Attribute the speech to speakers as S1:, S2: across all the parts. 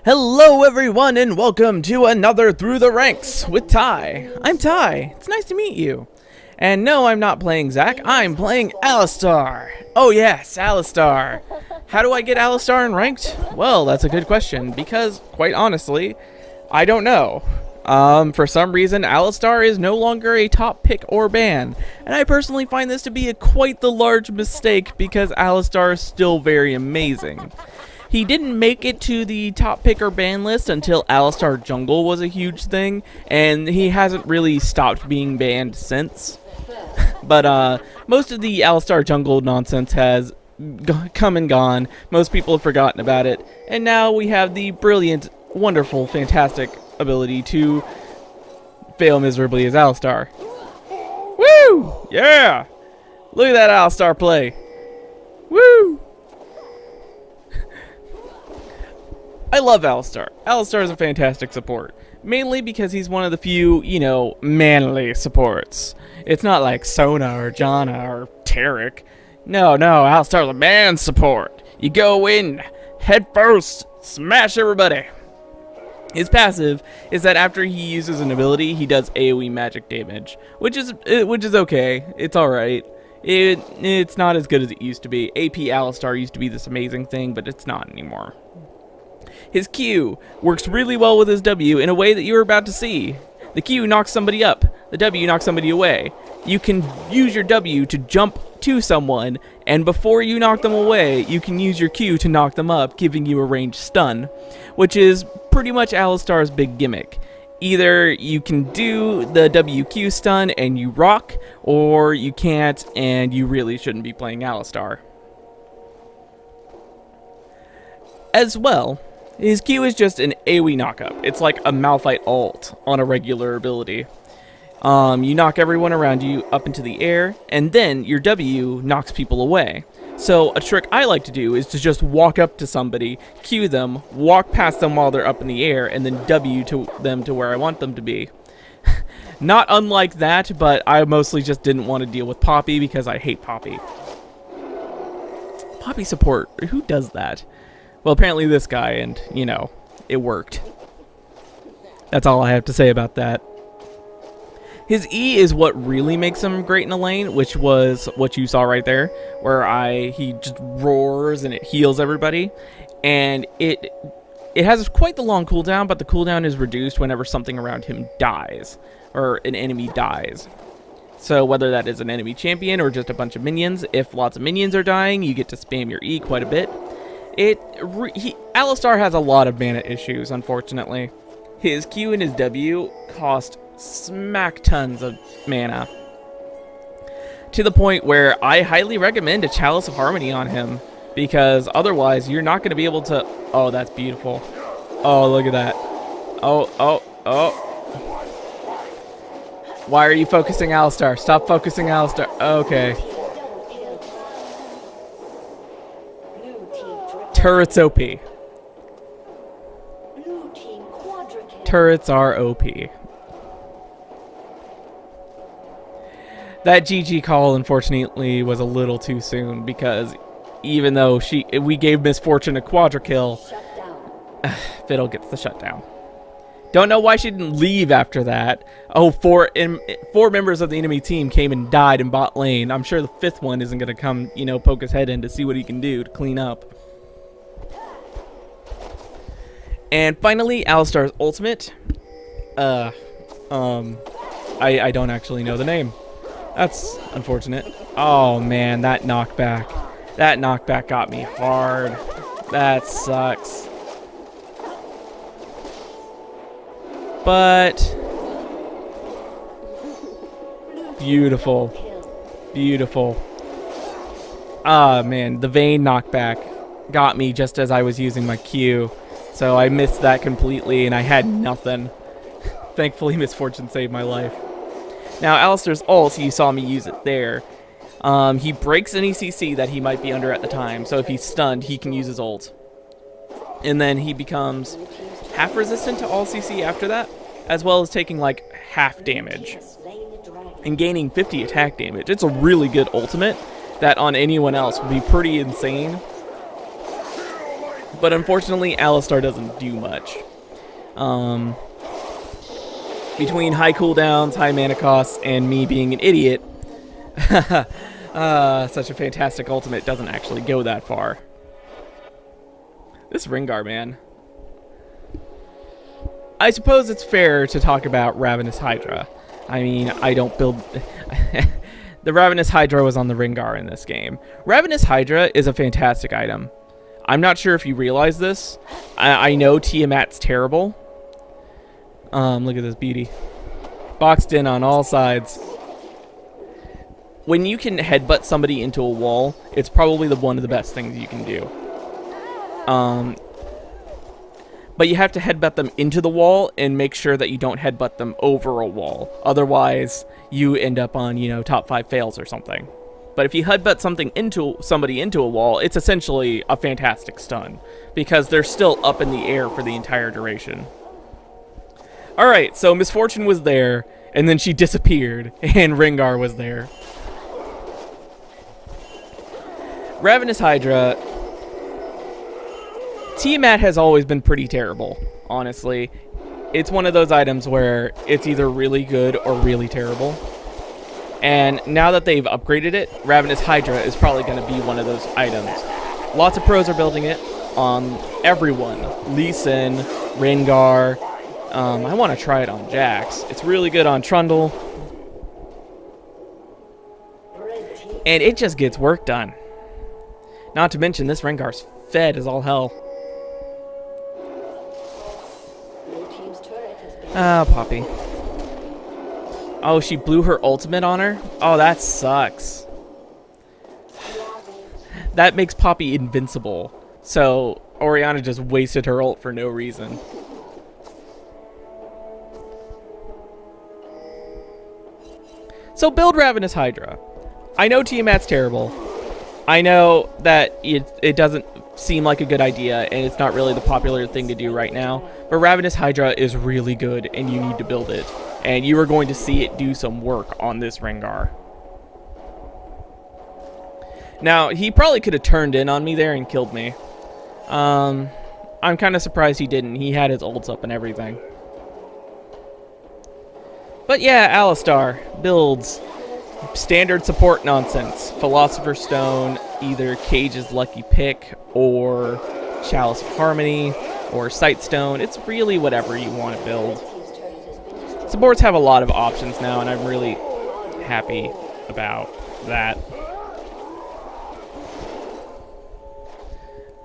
S1: Hello everyone and welcome to another Through the Ranks with Ty. I'm Ty. It's nice to meet you. And no, I'm not playing Zach. I'm playing Alistar. Oh yes, Alistar. How do I get Alistar in ranked? Well, that's a good question because, quite honestly, I don't know. For some reason, Alistar is no longer a top pick or ban, and I personally find this to be quite the large mistake because Alistar is still very amazing. He didn't make it to the top pick or ban list until Alistar Jungle was a huge thing, and he hasn't really stopped being banned since. But most of the Alistar Jungle nonsense has come and gone. Most people have forgotten about it, and now we have the brilliant, wonderful, fantastic ability to fail miserably as Alistar. Woo! Yeah! Look at that Alistar play. Woo! I love Alistar. Alistar is a fantastic support. Mainly because he's one of the few, manly supports. It's not like Sona or Janna or Taric. No, Alistar's a man support. You go in, head first, smash everybody. His passive is that after he uses an ability, he does AoE magic damage, which is okay. It's alright. It's not as good as it used to be. AP Alistar used to be this amazing thing, but it's not anymore. His Q works really well with his W in a way that you're about to see. The Q knocks somebody up, the W knocks somebody away. You can use your W to jump to someone, and before you knock them away, you can use your Q to knock them up, giving you a ranged stun, which is pretty much Alistar's big gimmick. Either you can do the WQ stun and you rock, or you can't and you really shouldn't be playing Alistar. As well, his Q is just an AoE knockup. It's like a Malphite ult on a regular ability. You knock everyone around you up into the air, and then your W knocks people away. So a trick I like to do is to just walk up to somebody, Q them, walk past them while they're up in the air, and then W to them to where I want them to be. Not unlike that, but I mostly just didn't want to deal with Poppy because I hate Poppy. Poppy support, who does that? Well, apparently this guy, and, it worked. That's all I have to say about that. His E is what really makes him great in a lane, which was what you saw right there, where he just roars and it heals everybody. And it has quite the long cooldown, but the cooldown is reduced whenever something around him dies, or an enemy dies. So whether that is an enemy champion or just a bunch of minions, if lots of minions are dying, you get to spam your E quite a bit. Alistar has a lot of mana issues, unfortunately. His Q and his W cost smack tons of mana, to the point where I highly recommend a Chalice of Harmony on him, because otherwise you're not going to be able to... Oh, that's beautiful. Oh, look at that. Oh. Why are you focusing Alistar? Stop focusing Alistar. Okay. Turrets OP. Turrets are OP. That GG call, unfortunately, was a little too soon, because even though we gave Misfortune a quadra kill, Fiddle gets the shutdown. Don't know why she didn't leave after that. Oh, four members of the enemy team came and died in bot lane. I'm sure the fifth one isn't going to come, poke his head in to see what he can do to clean up. And finally, Alistar's ultimate. I don't actually know the name. That's unfortunate. Oh man, that knockback. That knockback got me hard. That sucks. But beautiful. Beautiful. Ah man, the Vayne knockback got me just as I was using my Q. So I missed that completely and I had nothing. Thankfully, Misfortune saved my life. Now, Alistar's ult, you saw me use it there. He breaks any CC that he might be under at the time. So if he's stunned, he can use his ult. And then he becomes half resistant to all CC after that, as well as taking like half damage and gaining 50 attack damage. It's a really good ultimate that on anyone else would be pretty insane. But unfortunately, Alistar doesn't do much. Between high cooldowns, high mana costs, and me being an idiot, such a fantastic ultimate doesn't actually go that far. This Rengar, man. I suppose it's fair to talk about Ravenous Hydra. I mean, I don't build... The Ravenous Hydra was on the Rengar in this game. Ravenous Hydra is a fantastic item. I'm not sure if you realize this. I know Tiamat's terrible. Look at this beauty. Boxed in on all sides. When you can headbutt somebody into a wall, it's probably one of the best things you can do. But you have to headbutt them into the wall and make sure that you don't headbutt them over a wall. Otherwise, you end up on, you know, top 5 fails or something. But if you headbutt somebody into a wall, it's essentially a fantastic stun, because they're still up in the air for the entire duration. Alright, so Misfortune was there, and then she disappeared, and Rengar was there. Ravenous Hydra... Tiamat has always been pretty terrible, honestly. It's one of those items where it's either really good or really terrible. And now that they've upgraded it, Ravenous Hydra is probably going to be one of those items. Lots of pros are building it on everyone. Lee Sin, Rengar. I want to try it on Jax. It's really good on Trundle. And it just gets work done. Not to mention, this Rengar's fed as all hell. Ah, Poppy. Oh, she blew her ultimate on her? Oh, that sucks. That makes Poppy invincible. So, Orianna just wasted her ult for no reason. So, build Ravenous Hydra. I know Tiamat's terrible. I know that it doesn't seem like a good idea, and it's not really the popular thing to do right now. But Ravenous Hydra is really good, and you need to build it. And you are going to see it do some work on this Rengar. Now, he probably could have turned in on me there and killed me. I'm kind of surprised he didn't. He had his ults up and everything. But yeah, Alistar builds standard support nonsense. Philosopher's Stone, either Cage's Lucky Pick, or Chalice of Harmony, or Sightstone. It's really whatever you want to build. Supports have a lot of options now, and I'm really happy about that.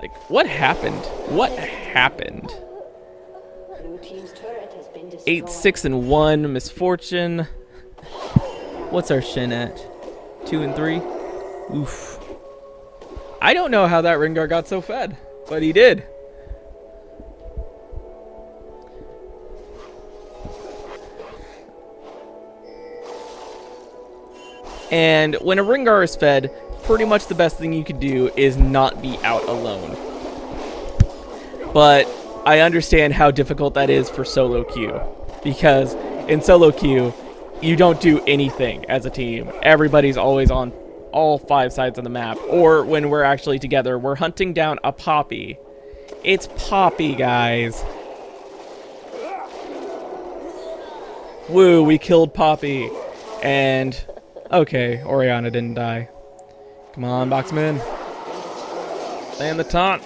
S1: Like, what happened? What happened? 8, 6, and 1, Misfortune. What's our Shin at? 2 and 3? Oof. I don't know how that Rengar got so fed, but he did. And when a Rengar is fed, pretty much the best thing you can do is not be out alone. But I understand how difficult that is for solo queue, because in solo queue, you don't do anything as a team. Everybody's always on all 5 sides of the map. Or when we're actually together, we're hunting down a Poppy. It's Poppy, guys. Woo, we killed Poppy. And, okay, Orianna didn't die. Come on, box him in. Land the taunt.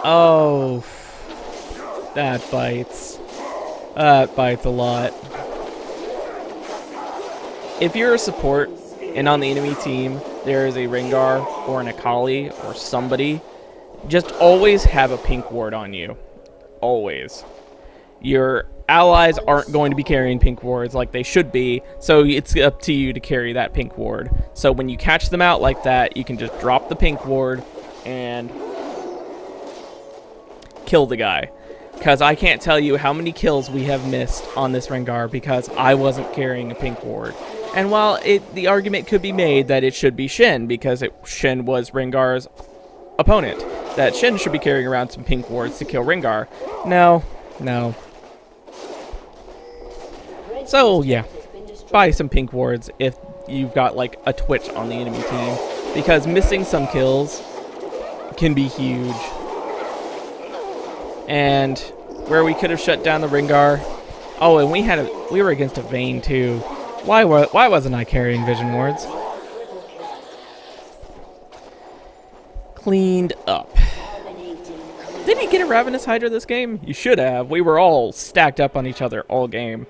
S1: Oh, that bites. That bites a lot. If you're a support and on the enemy team there is a Rengar or an Akali or somebody, just always have a pink ward on you. Always. Your allies aren't going to be carrying pink wards like they should be, so it's up to you to carry that pink ward. So when you catch them out like that, you can just drop the pink ward and kill the guy. Because I can't tell you how many kills we have missed on this Rengar because I wasn't carrying a pink ward. And while the argument could be made that it should be Shin, because Shin was Rengar's opponent, that Shin should be carrying around some pink wards to kill Rengar. No. No. So, yeah. Buy some pink wards if you've got, like, a Twitch on the enemy team. Because missing some kills can be huge. And where we could have shut down the Rengar. Oh, and we were against a Vayne too. Why wasn't I carrying Vision Wards? Cleaned up. Didn't you get a Ravenous Hydra this game? You should have. We were all stacked up on each other all game.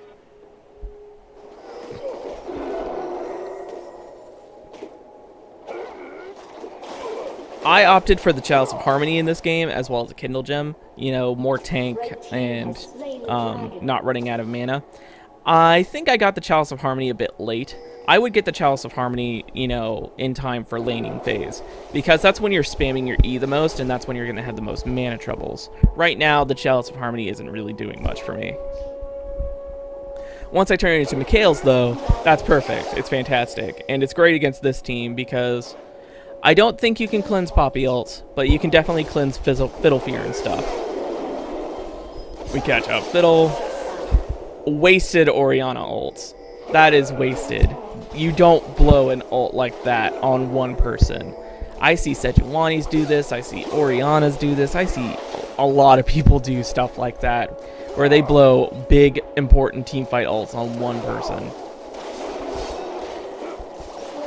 S1: I opted for the Chalice of Harmony in this game, as well as the Kindle Gem. You know, more tank and not running out of mana. I think I got the Chalice of Harmony a bit late. I would get the Chalice of Harmony, you know, in time for laning phase, because that's when you're spamming your E the most, and that's when you're going to have the most mana troubles. Right now, the Chalice of Harmony isn't really doing much for me. Once I turn it into Mikhail's, though, that's perfect. It's fantastic, and it's great against this team, because I don't think you can cleanse Poppy ult, but you can definitely cleanse Fiddle Fear and stuff. We catch up. Fiddle. Wasted Orianna ults. That is wasted. You don't blow an ult like that on one person. I see Sejuani's do this. I see Orianna's do this. I see a lot of people do stuff like that, where they blow big, important teamfight ults on one person.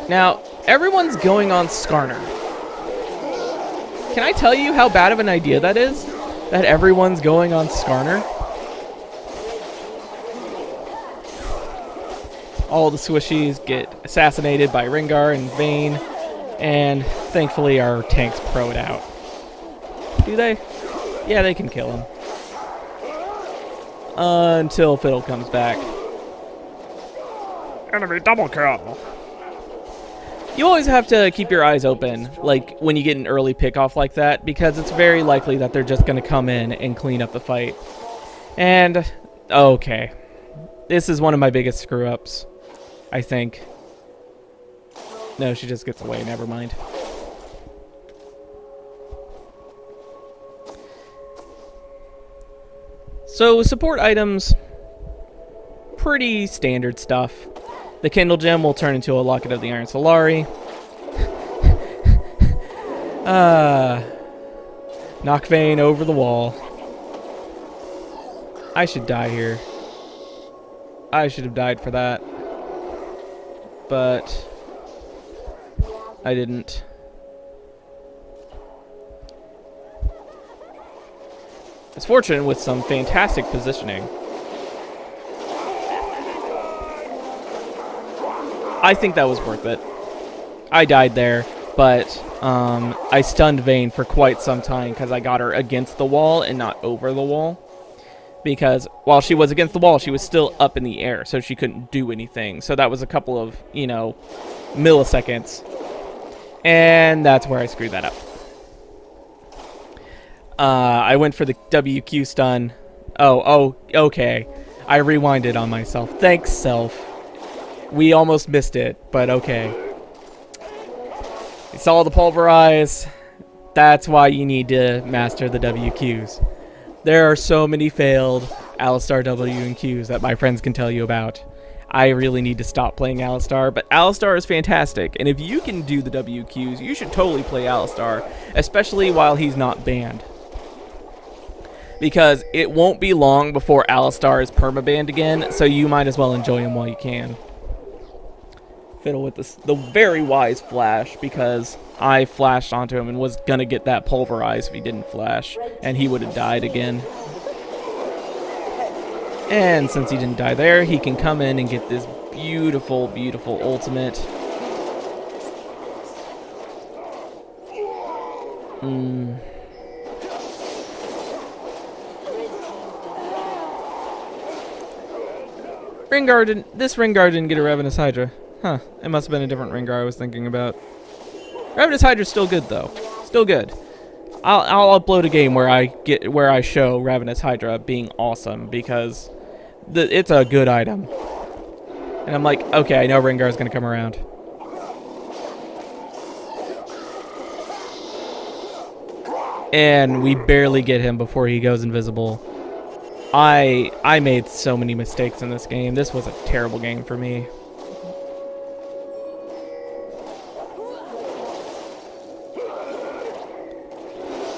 S1: Now, everyone's going on Skarner. Can I tell you how bad of an idea that is? That everyone's going on Skarner? All the swishies get assassinated by Rengar and Vayne, and thankfully our tanks pro it out. Do they? Yeah, they can kill him. Until Fiddle comes back. Enemy double kill! You always have to keep your eyes open, like, when you get an early pickoff like that, because it's very likely that they're just going to come in and clean up the fight. And, okay. This is one of my biggest screw-ups, I think. No, she just gets away, never mind. So, support items, pretty standard stuff. The Kindle Gem will turn into a Locket of the Iron Solari. Knock Vayne over the wall. I should die here. I should have died for that. But I didn't. It's fortunate with some fantastic positioning. I think that was worth it. I died there, but I stunned Vayne for quite some time because I got her against the wall and not over the wall. Because while she was against the wall, she was still up in the air, so she couldn't do anything. So that was a couple of, you know, milliseconds. And that's where I screwed that up. I went for the WQ stun. Oh, okay. I rewinded on myself. Thanks, self. We almost missed it, but okay. We saw the pulverize. That's why you need to master the WQs. There are so many failed Alistar W and Qs that my friends can tell you about. I really need to stop playing Alistar, but Alistar is fantastic, and if you can do the WQs, you should totally play Alistar, especially while he's not banned. Because it won't be long before Alistar is permabanned again, so you might as well enjoy him while you can. Fiddle with the very wise flash, because I flashed onto him and was gonna get that pulverize if he didn't flash, and he would have died again. And since he didn't die there, he can come in and get this beautiful, beautiful ultimate. This Rengar didn't get a Ravenous Hydra. Huh, it must have been a different Rengar I was thinking about. Ravenous Hydra's still good, though. Still good. I'll upload a game where I show Ravenous Hydra being awesome, because it's a good item. And I'm like, okay, I know Rengar's gonna come around. And we barely get him before he goes invisible. I made so many mistakes in this game. This was a terrible game for me.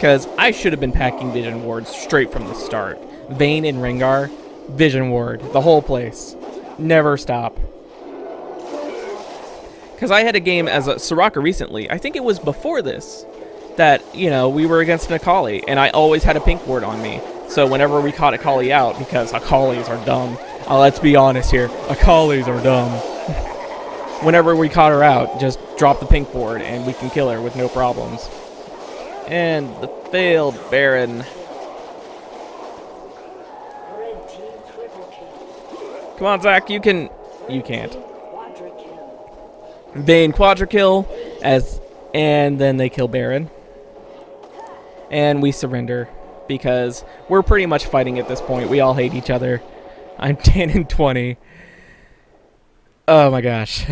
S1: Because I should have been packing Vision Wards straight from the start. Vayne and Rengar, Vision Ward, the whole place. Never stop. Because I had a game as a Soraka recently, I think it was before this, that, you know, we were against an Akali, and I always had a pink ward on me. So whenever we caught Akali out, because Akalis are dumb, let's be honest here, Akalis are dumb. Whenever we caught her out, just drop the pink ward, and we can kill her with no problems. And the failed Baron. Come on, Zach, you can... You can't. Vayne quadra kill, and then they kill Baron. And we surrender, because we're pretty much fighting at this point. We all hate each other. I'm 10 and 20. Oh my gosh.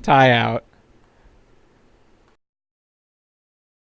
S1: Tie out.